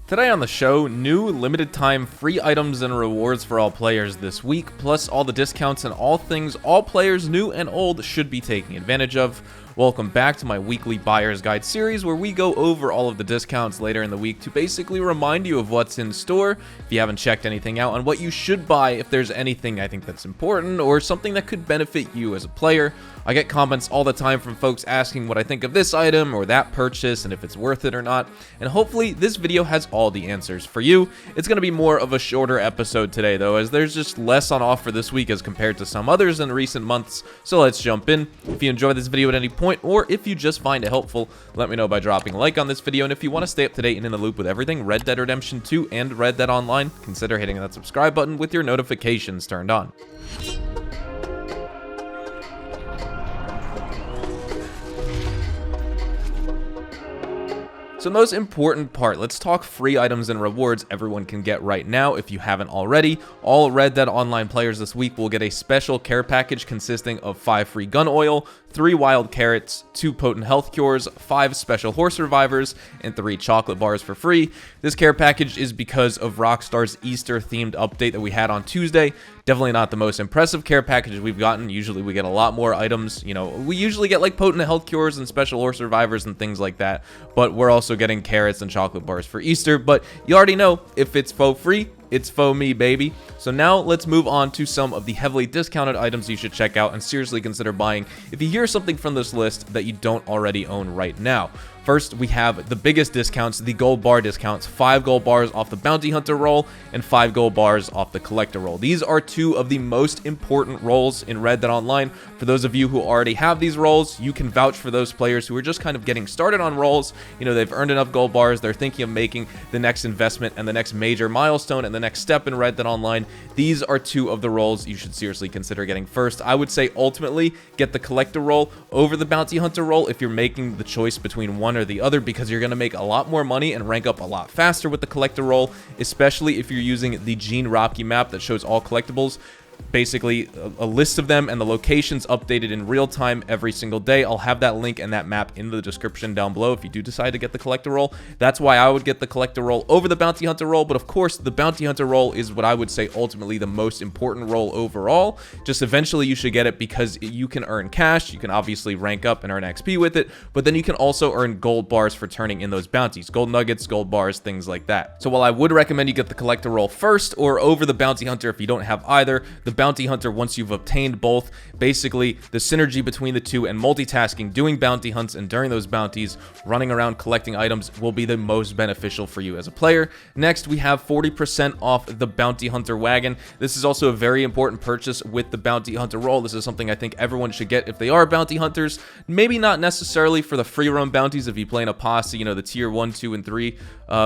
Today on the show, new limited time free items and rewards for all players this week, plus all the discounts and all things all players new and old should be taking advantage of. Welcome back to my weekly Buyer's Guide series where we go over all of the discounts later in the week to basically remind you of what's in store if you haven't checked anything out and what you should buy if there's anything I think that's important or something that could benefit you as a player. I get comments all the time from folks asking what I think of this item or that purchase and if it's worth it or not, and hopefully this video has all the answers for you. It's going to be more of a shorter episode today though, as there's just less on offer this week as compared to some others in recent months, so let's jump in. If you enjoy this video at any point, or if you just find it helpful, let me know by dropping a like on this video, and if you want to stay up to date and in the loop with everything Red Dead Redemption 2 and Red Dead Online, consider hitting that subscribe button with your notifications turned on. So most important part, let's talk free items and rewards everyone can get right now if you haven't already. All Red Dead Online players this week will get a special care package consisting of 5 free gun oil, 3 wild carrots, 2 potent health cures, 5 special horse revivers, and 3 chocolate bars for free. This care package is because of Rockstar's Easter themed update that we had on Tuesday. Definitely not the most impressive care package we've gotten. Usually we get a lot more items. You know, we usually get like potent health cures and special horse revivers and things like that, but we're also getting carrots and chocolate bars for Easter. But you already know, if it's faux free, it's faux me, baby. So now let's move on to some of the heavily discounted items you should check out and seriously consider buying if you hear something from this list that you don't already own right now. First, we have the biggest discounts, the gold bar discounts, 5 gold bars off the bounty hunter roll and 5 gold bars off the collector roll. These are 2 of the most important rolls in Red Dead Online. For those of you who already have these rolls, you can vouch for those players who are just kind of getting started on rolls. You know, they've earned enough gold bars, they're thinking of making the next investment and the next major milestone and the next step in Red Dead Online. These are 2 of the rolls you should seriously consider getting first. I would say ultimately get the collector roll over the bounty hunter roll if you're making the choice between one or the other, because you're going to make a lot more money and rank up a lot faster with the collector roll, especially if you're using the Gene Ropke map that shows all collectibles. Basically a list of them and the locations updated in real time every single day. I'll have that link and that map in the description down below if you do decide to get the collector roll. That's why I would get the collector roll over the bounty hunter roll, but of course the bounty hunter roll is what I would say ultimately the most important roll overall. Just eventually you should get it because you can earn cash, you can obviously rank up and earn XP with it, but then you can also earn gold bars for turning in those bounties, gold nuggets, gold bars, things like that. So while I would recommend you get the collector roll first or over the bounty hunter if you don't have either, the bounty hunter, once you've obtained both, basically the synergy between the 2 and multitasking, doing bounty hunts and during those bounties, running around collecting items will be the most beneficial for you as a player. Next, we have 40% off the bounty hunter wagon. This is also a very important purchase with the bounty hunter roll. This is something I think everyone should get if they are bounty hunters. Maybe not necessarily for the free roam bounties if you play in a posse, you know, the tier 1, 2, and 3,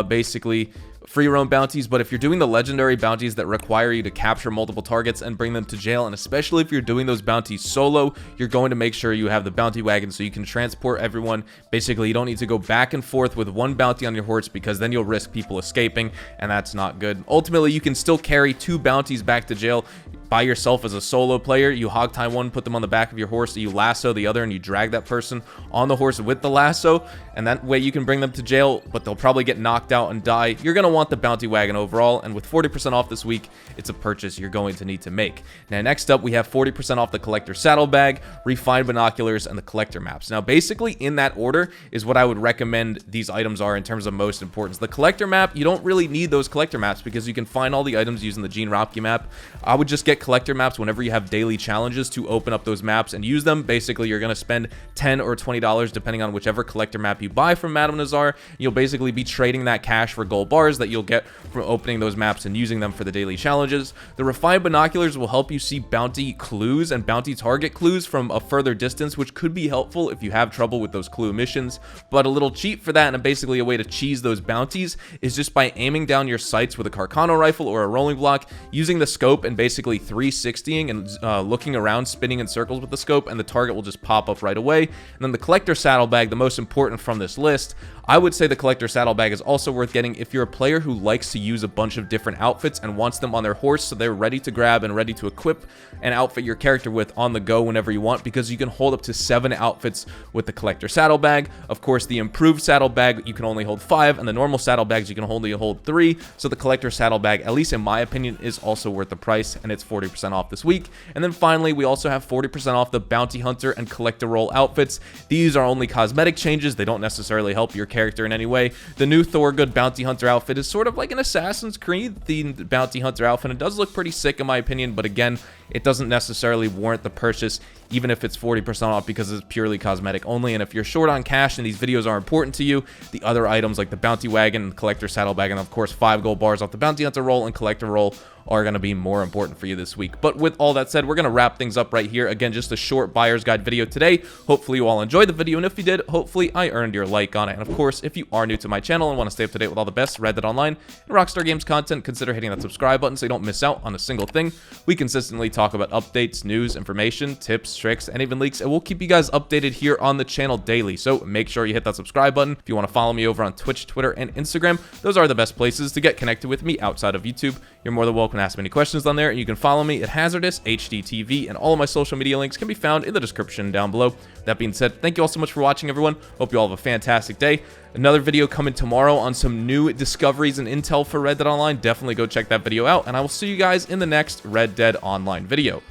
basically free roam bounties, but if you're doing the legendary bounties that require you to capture multiple targets and bring them to jail, and especially if you're doing those bounties solo, you're going to make sure you have the bounty wagon so you can transport everyone. Basically, you don't need to go back and forth with one bounty on your horse because then you'll risk people escaping, and that's not good. Ultimately, you can still carry 2 bounties back to jail by yourself as a solo player. You hog tie one, put them on the back of your horse, you lasso the other, and you drag that person on the horse with the lasso, and that way you can bring them to jail, but they'll probably get knocked out and die. You're going to want the bounty wagon overall, and with 40% off this week, it's a purchase you're going to need to make. Now, next up, we have 40% off the collector saddlebag, refined binoculars, and the collector maps. Now, basically, in that order is what I would recommend these items are in terms of most importance. The collector map, you don't really need those collector maps because you can find all the items using the Gene Ropke map. I would just get collector maps whenever you have daily challenges to open up those maps and use them. Basically, you're going to spend $10 or $20 depending on whichever collector map you buy from Madame Nazar. You'll basically be trading that cash for gold bars that you'll get from opening those maps and using them for the daily challenges. The refined binoculars will help you see bounty clues and bounty target clues from a further distance, which could be helpful if you have trouble with those clue missions. But a little cheat for that, and basically a way to cheese those bounties, is just by aiming down your sights with a Carcano rifle or a rolling block, using the scope and basically 360ing and looking around, spinning in circles with the scope, and the target will just pop up right away. And then the collector saddlebag, the most important from this list, I would say the collector saddlebag is also worth getting if you're a player who likes to use a bunch of different outfits and wants them on their horse so they're ready to grab and ready to equip and outfit your character with on the go whenever you want, because you can hold up to 7 outfits with the collector saddlebag. Of course, the improved saddlebag, you can only hold 5, and the normal saddlebags, you can only hold 3. So the collector saddlebag, at least in my opinion, is also worth the price, and it's 40% off this week. And then finally, we also have 40% off the bounty hunter and collector role outfits. These are only cosmetic changes. They don't necessarily help your character in any way. The new Thorgood bounty hunter outfit is sort of like an Assassin's Creed themed bounty hunter outfit. It does look pretty sick in my opinion, but again, it doesn't necessarily warrant the purchase even if it's 40% off, because it's purely cosmetic only. And if you're short on cash and these videos are important to you, the other items like the bounty wagon and collector saddlebag, and of course 5 gold bars off the bounty hunter roll and collector roll, are going to be more important for you this week. But with all that said, we're going to wrap things up right here. Again, just a short buyer's guide video today. Hopefully you all enjoyed the video, and if you did, hopefully I earned your like on it. And of course, if you are new to my channel and want to stay up to date with all the best Red Dead Online and Rockstar Games content, consider hitting that subscribe button so you don't miss out on a single thing. We consistently talk about updates, news, information, tips, tricks, and even leaks, and we'll keep you guys updated here on the channel daily. So make sure you hit that subscribe button. If you want to follow me over on Twitch, Twitter, and Instagram, those are the best places to get connected with me outside of YouTube. You're more than welcome to ask me any questions on there, and you can follow me at Hazardous HDTV, and all of my social media links can be found in the description down below. That being said, thank you all so much for watching, everyone. Hope you all have a fantastic day. Another video coming tomorrow on some new discoveries and intel for Red Dead Online. Definitely go check that video out, and I will see you guys in the next Red Dead Online video.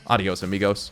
Adios, amigos.